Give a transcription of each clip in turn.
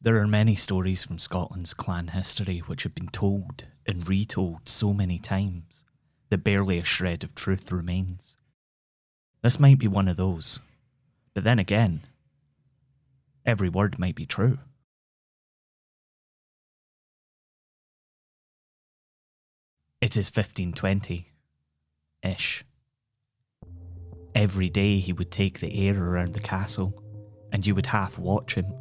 There are many stories from Scotland's clan history which have been told and retold so many times that barely a shred of truth remains. This might be one of those, but then again, every word might be true. It is 1520-ish. Every day he would take the air around the castle, and you would half watch him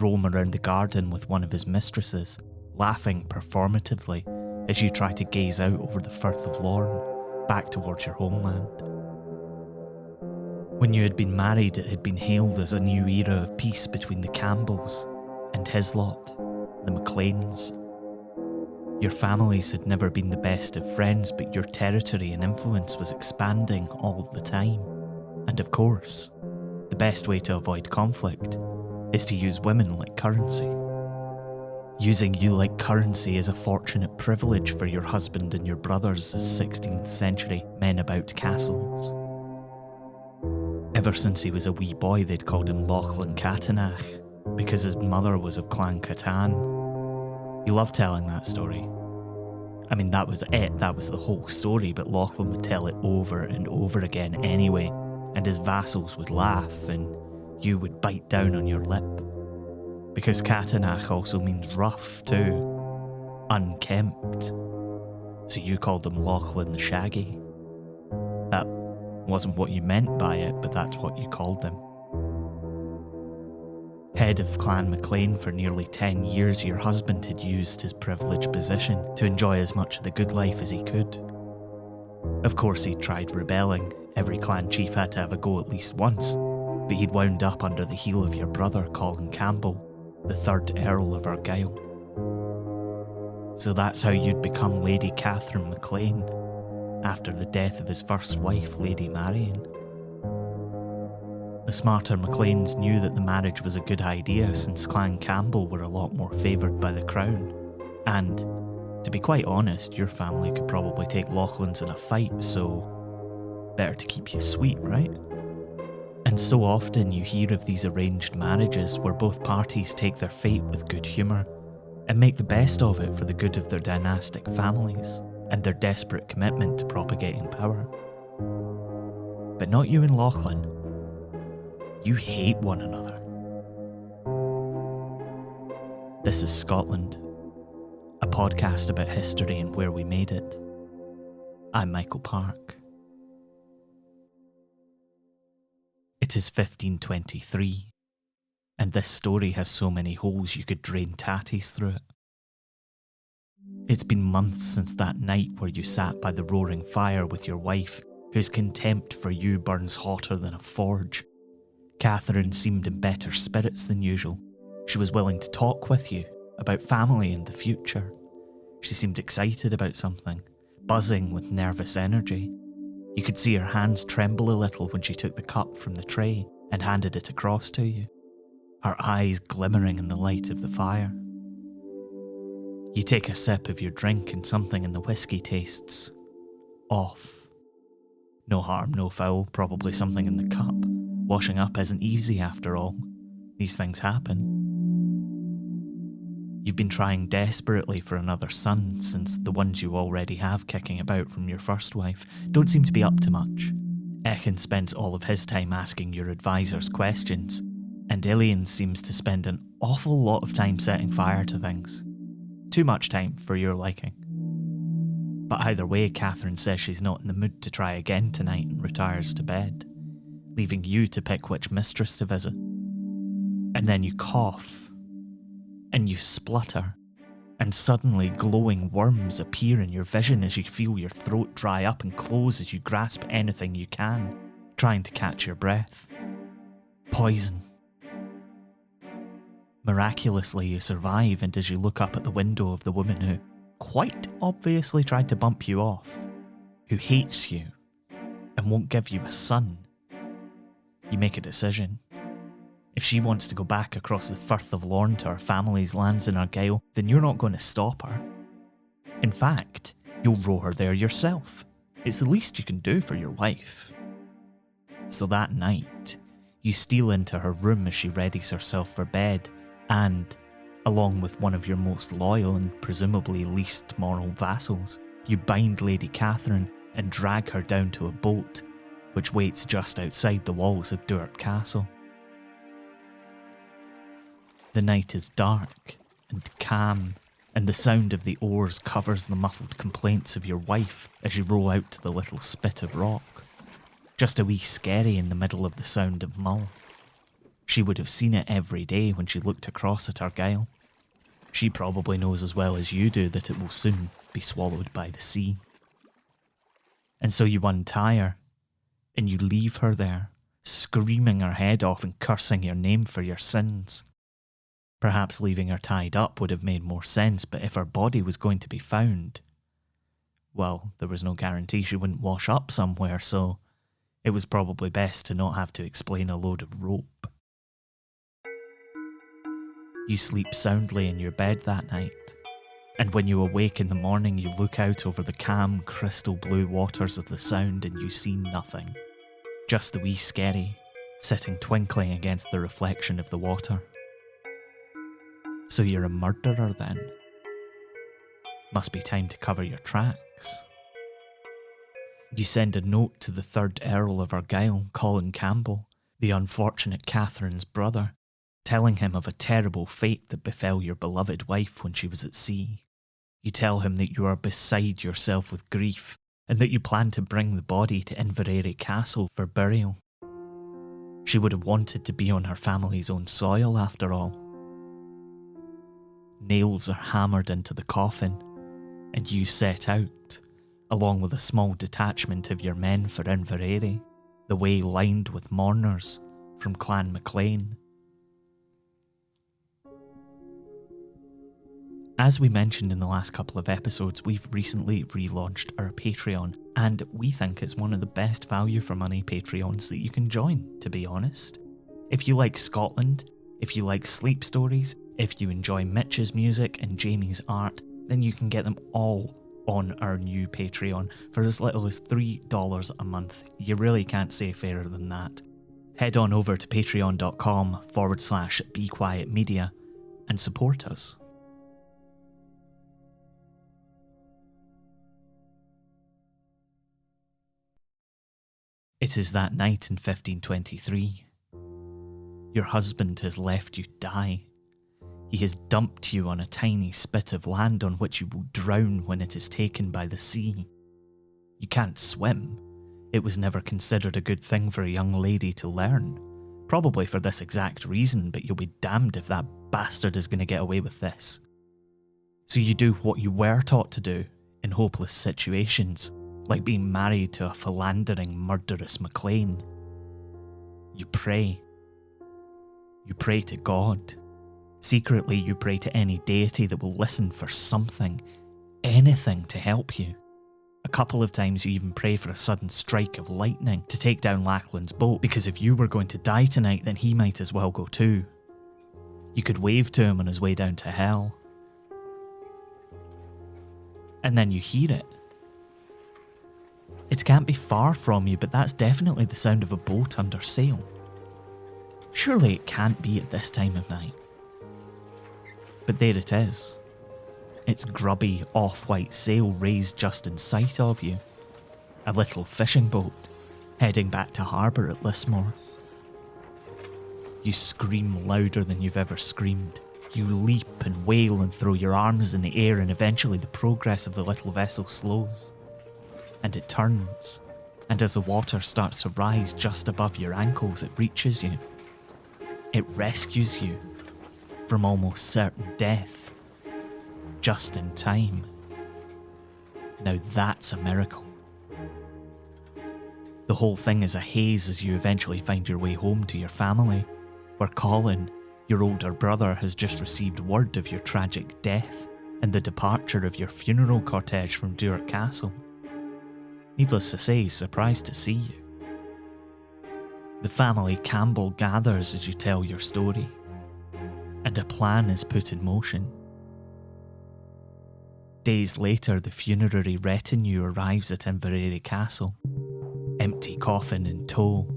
roam around the garden with one of his mistresses, laughing performatively as you try to gaze out over the Firth of Lorne, back towards your homeland. When you had been married, it had been hailed as a new era of peace between the Campbells and his lot, the MacLeans. Your families had never been the best of friends, but your territory and influence was expanding all the time. And of course, the best way to avoid conflict is to use women like currency. Using you like currency is a fortunate privilege for your husband and your brothers as 16th century men about castles. Ever since he was a wee boy, they'd called him Lachlan Catanach, because his mother was of Clan Catan. He loved telling that story. I mean, that was it, that was the whole story, but Lachlan would tell it over and over again anyway, and his vassals would laugh, and you would bite down on your lip. Because Catanach also means rough too, unkempt. So you called him Lachlan the Shaggy. That wasn't what you meant by it, but that's what you called him. Head of Clan MacLean for nearly 10 years, your husband had used his privileged position to enjoy as much of the good life as he could. Of course he'd tried rebelling, every clan chief had to have a go at least once, but he'd wound up under the heel of your brother, Colin Campbell, the 3rd Earl of Argyll. So that's how you'd become Lady Catherine MacLean, after the death of his first wife, Lady Marion. The smarter MacLeans knew that the marriage was a good idea since Clan Campbell were a lot more favoured by the crown, and, to be quite honest, your family could probably take Lachlan's in a fight, so better to keep you sweet, right? And so often you hear of these arranged marriages where both parties take their fate with good humour and make the best of it for the good of their dynastic families and their desperate commitment to propagating power. But not you and Lachlan. You hate one another. This is Scotland, a podcast about history and where we made it. I'm Michael Park. It is 1523, and this story has so many holes you could drain tatties through it. It's been months since that night where you sat by the roaring fire with your wife, whose contempt for you burns hotter than a forge. Catherine seemed in better spirits than usual. She was willing to talk with you about family and the future. She seemed excited about something, buzzing with nervous energy. You could see her hands tremble a little when she took the cup from the tray and handed it across to you, her eyes glimmering in the light of the fire. You take a sip of your drink and something in the whiskey tastes off. No harm, no foul, probably something in the cup. Washing up isn't easy after all. These things happen. You've been trying desperately for another son since the ones you already have kicking about from your first wife don't seem to be up to much. Ekin spends all of his time asking your advisors questions, and Ilian seems to spend an awful lot of time setting fire to things. Too much time for your liking. But either way, Catherine says she's not in the mood to try again tonight and retires to bed, leaving you to pick which mistress to visit. And then you cough, and you splutter, and suddenly glowing worms appear in your vision as you feel your throat dry up and close as you grasp anything you can, trying to catch your breath. Poison. Miraculously you survive, and as you look up at the window of the woman who quite obviously tried to bump you off, who hates you and won't give you a son, you make a decision. If she wants to go back across the Firth of Lorne to her family's lands in Argyll, then you're not going to stop her. In fact, you'll row her there yourself. It's the least you can do for your wife. So that night, you steal into her room as she readies herself for bed, and, Along with one of your most loyal and presumably least moral vassals, you bind Lady Catherine and drag her down to a boat, which waits just outside the walls of Duart Castle. The night is dark and calm, and the sound of the oars covers the muffled complaints of your wife as you row out to the little spit of rock. Just a wee skerry in the middle of the Sound of Mull. She would have seen it every day when she looked across at Argyll. She probably knows as well as you do that it will soon be swallowed by the sea. And so you untie her, and you leave her there, screaming her head off and cursing your name for your sins. Perhaps leaving her tied up would have made more sense, but if her body was going to be found, well, there was no guarantee she wouldn't wash up somewhere, so it was probably best to not have to explain a load of rope. You sleep soundly in your bed that night, and when you awake in the morning you look out over the calm, crystal blue waters of the Sound and you see nothing. Just the wee skerry, sitting twinkling against the reflection of the water. So you're a murderer then? Must be time to cover your tracks. You send a note to the 3rd Earl of Argyll, Colin Campbell, the unfortunate Catherine's brother, telling him of a terrible fate that befell your beloved wife when she was at sea. You tell him that you are beside yourself with grief and that you plan to bring the body to Inverary Castle for burial. She would have wanted to be on her family's own soil after all. Nails are hammered into the coffin, and you set out, along with a small detachment of your men for Inverary, the way lined with mourners from Clan MacLean. As we mentioned in the last couple of episodes, we've recently relaunched our Patreon, and we think it's one of the best value for money Patreons that you can join, to be honest. If you like Scotland, if you like sleep stories, if you enjoy Mitch's music and Jamie's art, then you can get them all on our new Patreon for as little as $3 a month. You really can't say fairer than that. Head on over to patreon.com/BeQuietMedia and support us. It is that night in 1523. Your husband has left you to die. He has dumped you on a tiny spit of land on which you will drown when it is taken by the sea. You can't swim. It was never considered a good thing for a young lady to learn. Probably for this exact reason, but you'll be damned if that bastard is going to get away with this. So you do what you were taught to do in hopeless situations, like being married to a philandering, murderous MacLean. You pray. You pray to God. Secretly, you pray to any deity that will listen for something, anything to help you. A couple of times you even pray for a sudden strike of lightning to take down Lachlan's boat, because if you were going to die tonight, then he might as well go too. You could wave to him on his way down to hell. And then you hear it. It can't be far from you, but that's definitely the sound of a boat under sail. Surely it can't be at this time of night. But there it is. Its grubby, off-white sail raised just in sight of you. A little fishing boat, heading back to harbour at Lismore. You scream louder than you've ever screamed. You leap and wail and throw your arms in the air, and eventually the progress of the little vessel slows. And it turns, and as the water starts to rise just above your ankles, it reaches you. It rescues you from almost certain death, just in time. Now that's a miracle. The whole thing is a haze as you eventually find your way home to your family, where Colin, your older brother, has just received word of your tragic death and the departure of your funeral cortege from Duart Castle. Needless to say, he's surprised to see you. The family Campbell gathers as you tell your story, and a plan is put in motion. Days later, the funerary retinue arrives at Inverary Castle, empty coffin in tow.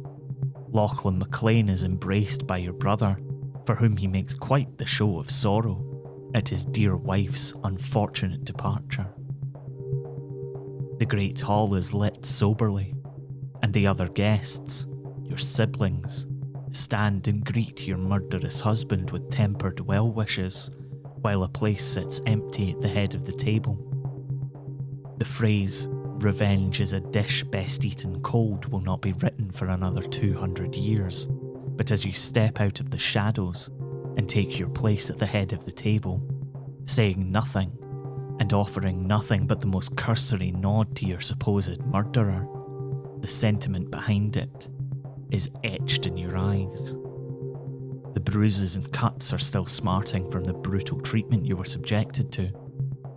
Lachlan McLean is embraced by your brother, for whom he makes quite the show of sorrow. at his dear wife's unfortunate departure. The great hall is lit soberly, and the other guests, your siblings, stand and greet your murderous husband with tempered well wishes, while a place sits empty at the head of the table. The phrase, "Revenge is a dish best eaten cold," will not be written for another 200 years, but as you step out of the shadows and take your place at the head of the table, saying nothing and offering nothing but the most cursory nod to your supposed murderer, the sentiment behind it is etched in your eyes. The bruises and cuts are still smarting from the brutal treatment you were subjected to,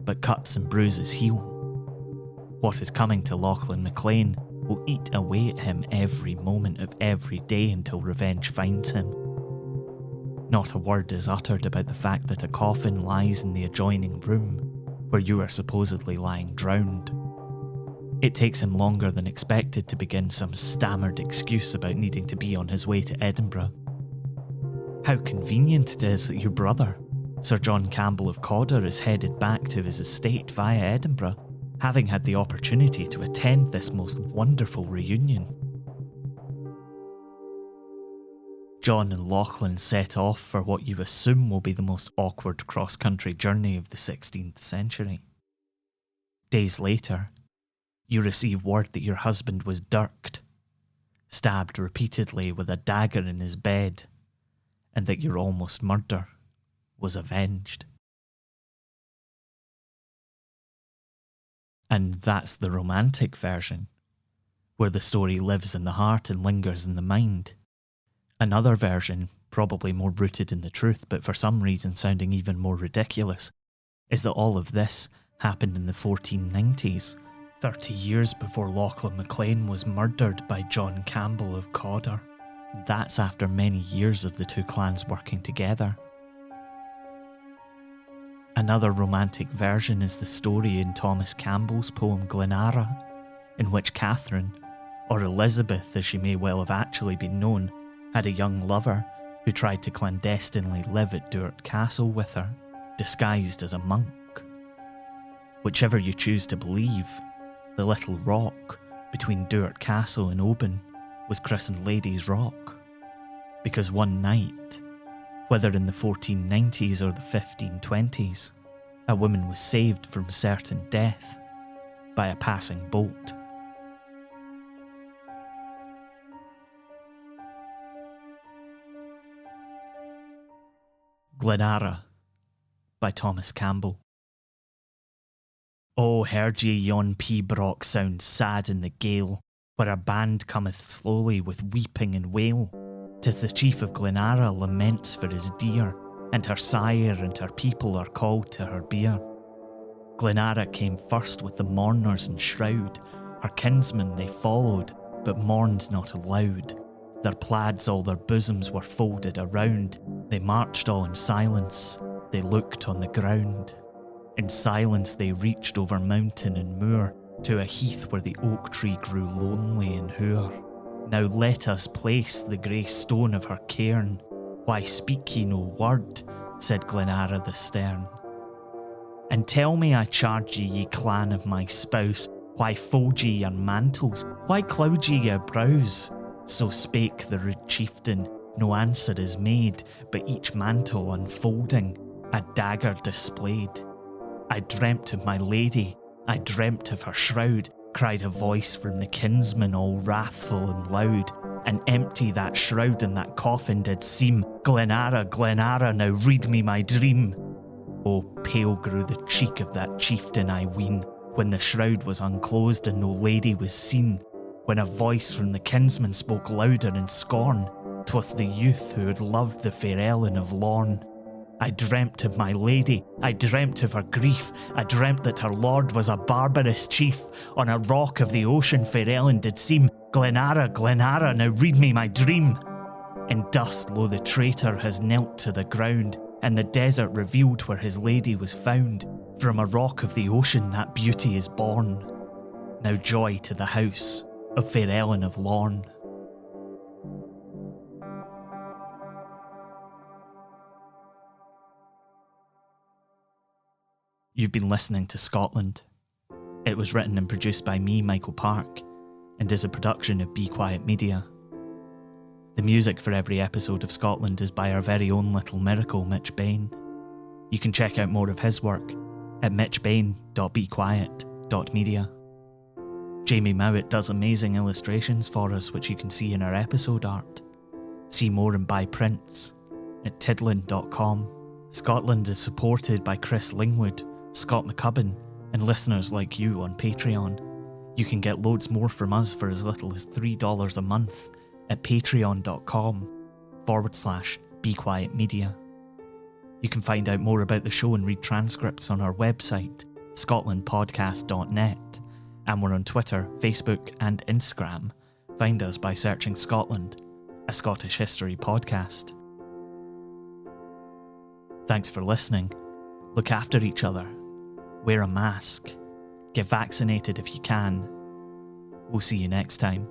but cuts and bruises heal. What is coming to Lachlan McLean will eat away at him every moment of every day until revenge finds him. Not a word is uttered about the fact that a coffin lies in the adjoining room where you are supposedly lying drowned. It takes him longer than expected to begin some stammered excuse about needing to be on his way to Edinburgh. How convenient it is that your brother, Sir John Campbell of Cawdor, is headed back to his estate via Edinburgh, having had the opportunity to attend this most wonderful reunion. John and Lachlan set off for what you assume will be the most awkward cross-country journey of the 16th century. Days later, you receive word that your husband was dirked, stabbed repeatedly with a dagger in his bed, and that your almost murder was avenged. And that's the romantic version, where the story lives in the heart and lingers in the mind. Another version, probably more rooted in the truth, but for some reason sounding even more ridiculous, is that all of this happened in the 1490s, 30 years before Lachlan McLean was murdered by John Campbell of Cawdor. That's after many years of the two clans working together. Another romantic version is the story in Thomas Campbell's poem Glenara, in which Catherine, or Elizabeth as she may well have actually been known, had a young lover who tried to clandestinely live at Duart Castle with her, disguised as a monk. Whichever you choose to believe, the little rock between Duart Castle and Oban was christened Lady's Rock, because one night, whether in the 1490s or the 1520s, a woman was saved from certain death by a passing boat. Glenara by Thomas Campbell. Oh, heard ye yon pibroch sound sad in the gale, where a band cometh slowly with weeping and wail? 'Tis the chief of Glenara laments for his dear, and her sire and her people are called to her bier. Glenara came first with the mourners in shroud, her kinsmen they followed, but mourned not aloud. Their plaids all their bosoms were folded around, they marched all in silence, they looked on the ground. In silence they reached over mountain and moor, to a heath where the oak tree grew lonely and hoar. Now let us place the grey stone of her cairn. Why speak ye no word, said Glenara the stern. And tell me, I charge ye clan of my spouse, why fold ye your mantles, why cloud ye your brows? So spake the rude chieftain, no answer is made, but each mantle unfolding, a dagger displayed. I dreamt of my lady, I dreamt of her shroud, cried a voice from the kinsman all wrathful and loud, and empty that shroud and that coffin did seem. Glenara, Glenara, now read me my dream. Oh, pale grew the cheek of that chieftain, I ween, when the shroud was unclosed and no lady was seen. When a voice from the kinsman spoke louder in scorn, 'twas the youth who had loved the fair Ellen of Lorne. I dreamt of my lady, I dreamt of her grief, I dreamt that her lord was a barbarous chief. On a rock of the ocean fair Ellen did seem. Glenara, Glenara, now read me my dream. In dust lo the traitor has knelt to the ground, and the desert revealed where his lady was found. From a rock of the ocean that beauty is born. Now joy to the house of fair Ellen of Lorne. You've been listening to Scotland. It was written and produced by me, Michael Park, and is a production of Be Quiet Media. The music for every episode of Scotland is by our very own little miracle, Mitch Bain. You can check out more of his work at mitchbain.bequiet.media. Jamie Mowat does amazing illustrations for us, which you can see in our episode art. See more and buy prints at tidlin.com. Scotland is supported by Chris Lingwood, Scott McCubbin, and listeners like you on Patreon. You can get loads more from us for as little as $3 a month at patreon.com/bequietmedia. You can find out more about the show and read transcripts on our website, scotlandpodcast.net, and we're on Twitter, Facebook and Instagram. Find us by searching Scotland, a Scottish history podcast. Thanks for listening. Look after each other. Wear a mask. Get vaccinated if you can. We'll see you next time.